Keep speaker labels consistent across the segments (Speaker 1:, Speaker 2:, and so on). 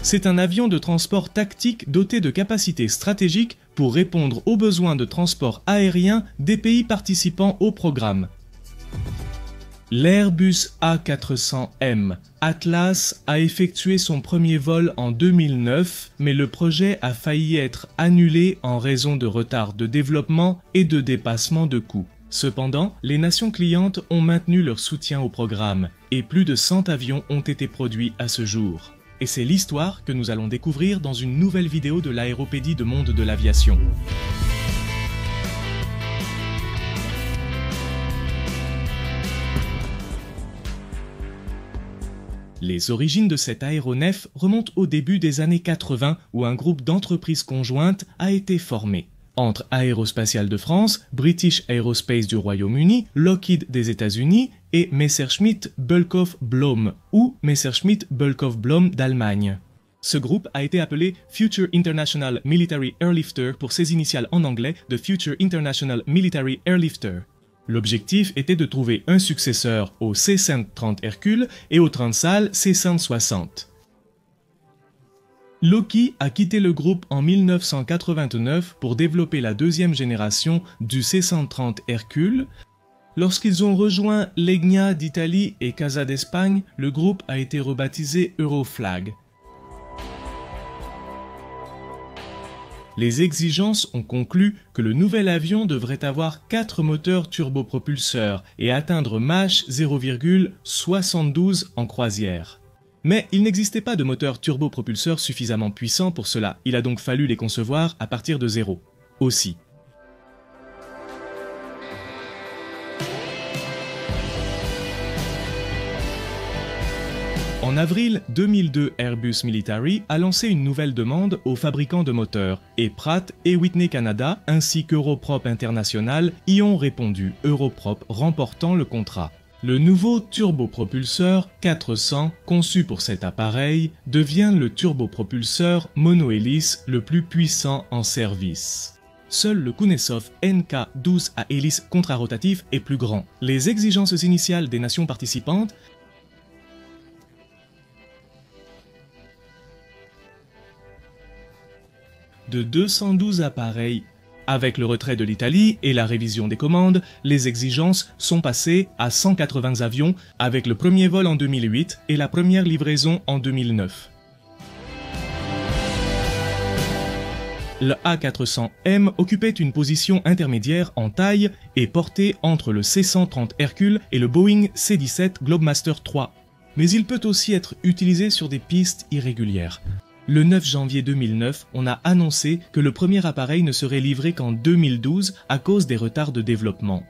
Speaker 1: C'est un avion de transport tactique doté de capacités stratégiques pour répondre aux besoins de transport aérien des pays participants au programme. L'Airbus A400M Atlas a effectué son premier vol en 2009, mais le projet a failli être annulé en raison de retard de développement et de dépassement de coûts. Cependant, les nations clientes ont maintenu leur soutien au programme et plus de 100 avions ont été produits à ce jour. Et c'est l'histoire que nous allons découvrir dans une nouvelle vidéo de l'Aéropédie de Monde de l'Aviation. Les origines de cet aéronef remontent au début des années 80 où un groupe d'entreprises conjointes a été formé. Entre Aérospatiale de France, British Aerospace du Royaume-Uni, Lockheed des États-Unis et Messerschmitt Bölkow Blohm ou Messerschmitt Bölkow Blohm d'Allemagne. Ce groupe a été appelé Future International Military Airlifter pour ses initiales en anglais de Future International Military Airlifter. L'objectif était de trouver un successeur au C-130 Hercule et au 30 salles C-160. Lockheed a quitté le groupe en 1989 pour développer la deuxième génération du C-130 Hercule. Lorsqu'ils ont rejoint Legna d'Italie et Casa d'Espagne, le groupe a été rebaptisé Euroflag. Les exigences ont conclu que le nouvel avion devrait avoir 4 moteurs turbopropulseurs et atteindre Mach 0,72 en croisière. Mais il n'existait pas de moteur turbopropulseur suffisamment puissant pour cela, il a donc fallu les concevoir à partir de zéro. Aussi. En avril 2002, Airbus Military a lancé une nouvelle demande aux fabricants de moteurs et Pratt et Whitney Canada ainsi qu'Europrop International y ont répondu, Europrop remportant le contrat. Le nouveau turbopropulseur 400 conçu pour cet appareil devient le turbopropulseur monohélice le plus puissant en service. Seul le Kuznetsov NK-12 à hélice contrarotative est plus grand. Les exigences initiales des nations participantes de 212 appareils. Avec le retrait de l'Italie et la révision des commandes, les exigences sont passées à 180 avions avec le premier vol en 2008 et la première livraison en 2009. Le A400M occupait une position intermédiaire en taille et portée entre le C-130 Hercule et le Boeing C-17 Globemaster III. Mais il peut aussi être utilisé sur des pistes irrégulières. Le 9 janvier 2009, on a annoncé que le premier appareil ne serait livré qu'en 2012 à cause des retards de développement.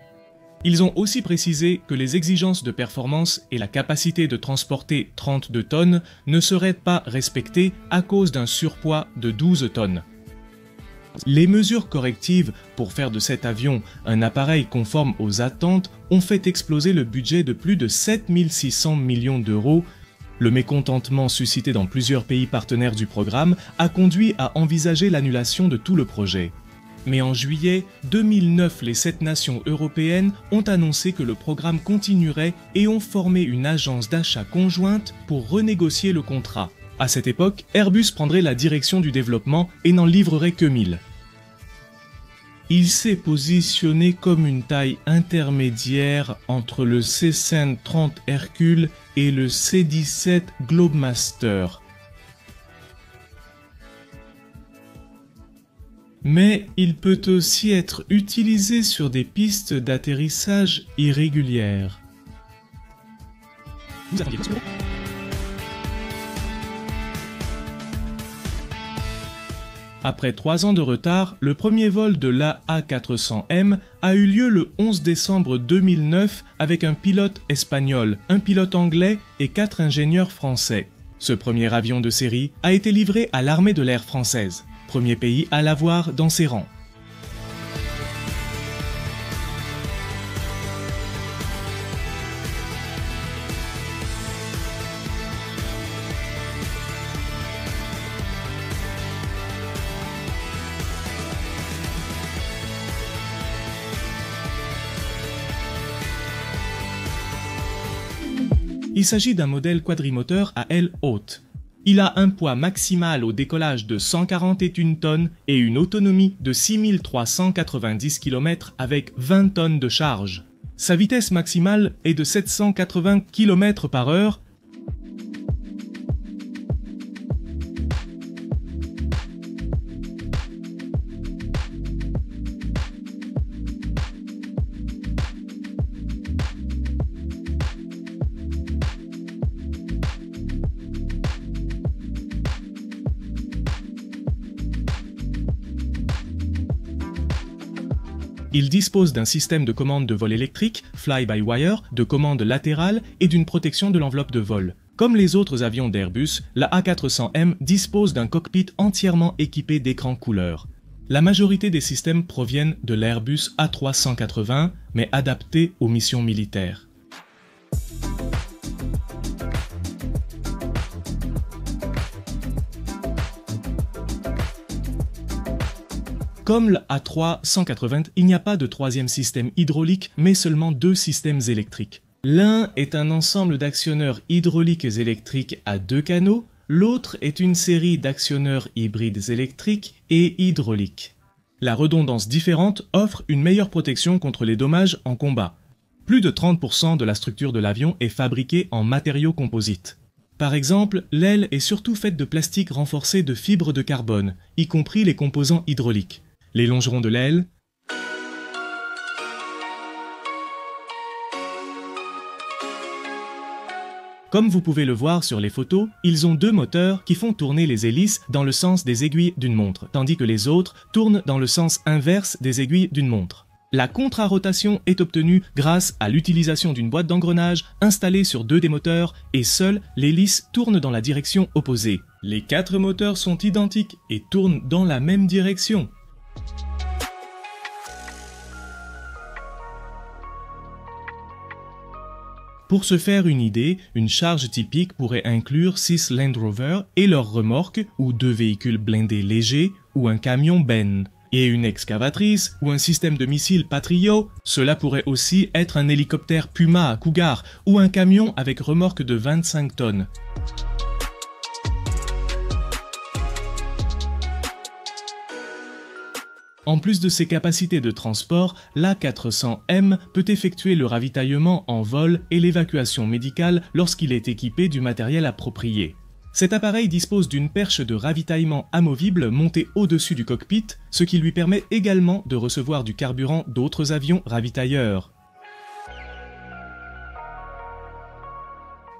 Speaker 1: Ils ont aussi précisé que les exigences de performance et la capacité de transporter 32 tonnes ne seraient pas respectées à cause d'un surpoids de 12 tonnes. Les mesures correctives pour faire de cet avion un appareil conforme aux attentes ont fait exploser le budget de plus de 7 600 millions d'euros. Le mécontentement suscité dans plusieurs pays partenaires du programme a conduit à envisager l'annulation de tout le projet. Mais en juillet 2009, les 7 nations européennes ont annoncé que le programme continuerait et ont formé une agence d'achat conjointe pour renégocier le contrat. À cette époque, Airbus prendrait la direction du développement et n'en livrerait que 1000. Il s'est positionné comme une taille intermédiaire entre le C-130 Hercule et le C-17 Globemaster. Mais il peut aussi être utilisé sur des pistes d'atterrissage irrégulières. Vous attendiez ce mot ? Après 3 ans de retard, le premier vol de l'A400M a eu lieu le 11 décembre 2009 avec un pilote espagnol, un pilote anglais et 4 ingénieurs français. Ce premier avion de série a été livré à l'armée de l'air française, premier pays à l'avoir dans ses rangs. Il s'agit d'un modèle quadrimoteur à aile haute. Il a un poids maximal au décollage de 141 tonnes et une autonomie de 6390 km avec 20 tonnes de charge. Sa vitesse maximale est de 780 km/h. Il dispose d'un système de commande de vol électrique, fly-by-wire, de commande latérale et d'une protection de l'enveloppe de vol. Comme les autres avions d'Airbus, la A400M dispose d'un cockpit entièrement équipé d'écrans couleurs. La majorité des systèmes proviennent de l'Airbus A380, mais adaptés aux missions militaires. Comme le A380, il n'y a pas de troisième système hydraulique, mais seulement deux systèmes électriques. L'un est un ensemble d'actionneurs hydrauliques électriques à 2 canaux, l'autre est une série d'actionneurs hybrides électriques et hydrauliques. La redondance différente offre une meilleure protection contre les dommages en combat. Plus de 30% de la structure de l'avion est fabriquée en matériaux composites. Par exemple, l'aile est surtout faite de plastique renforcé de fibres de carbone, y compris les composants hydrauliques. Les longerons de l'aile, comme vous pouvez le voir sur les photos, ils ont 2 moteurs qui font tourner les hélices dans le sens des aiguilles d'une montre, tandis que les autres tournent dans le sens inverse des aiguilles d'une montre. La contrarotation est obtenue grâce à l'utilisation d'une boîte d'engrenage installée sur 2 des moteurs et seule l'hélice tourne dans la direction opposée. Les 4 moteurs sont identiques et tournent dans la même direction. Pour se faire une idée, une charge typique pourrait inclure 6 Land Rover et leurs remorques, ou 2 véhicules blindés légers, ou un camion Ben. Et une excavatrice, ou un système de missiles Patriot, cela pourrait aussi être un hélicoptère Puma à Cougar, ou un camion avec remorque de 25 tonnes. En plus de ses capacités de transport, l'A400M peut effectuer le ravitaillement en vol et l'évacuation médicale lorsqu'il est équipé du matériel approprié. Cet appareil dispose d'une perche de ravitaillement amovible montée au-dessus du cockpit, ce qui lui permet également de recevoir du carburant d'autres avions ravitailleurs.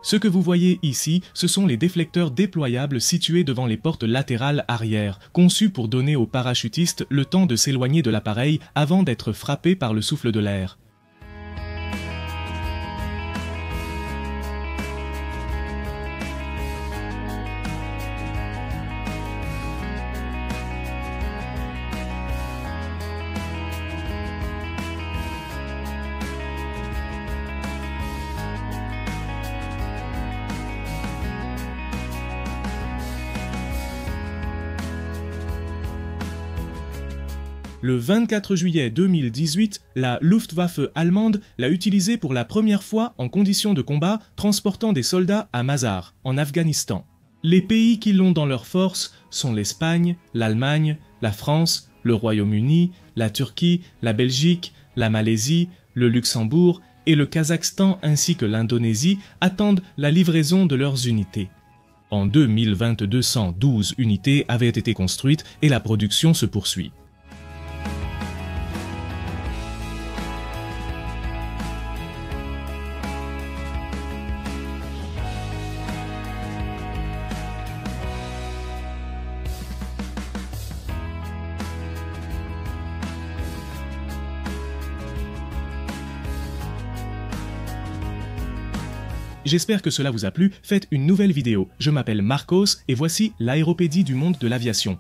Speaker 1: Ce que vous voyez ici, ce sont les déflecteurs déployables situés devant les portes latérales arrière, conçus pour donner aux parachutistes le temps de s'éloigner de l'appareil avant d'être frappés par le souffle de l'air. Le 24 juillet 2018, la Luftwaffe allemande l'a utilisé pour la première fois en conditions de combat, transportant des soldats à Mazar, en Afghanistan. Les pays qui l'ont dans leur force sont l'Espagne, l'Allemagne, la France, le Royaume-Uni, la Turquie, la Belgique, la Malaisie, le Luxembourg et le Kazakhstan ainsi que l'Indonésie attendent la livraison de leurs unités. En 2022, 212 unités avaient été construites et la production se poursuit. J'espère que cela vous a plu, faites une nouvelle vidéo. Je m'appelle Marcos et voici l'aéropédie du monde de l'aviation.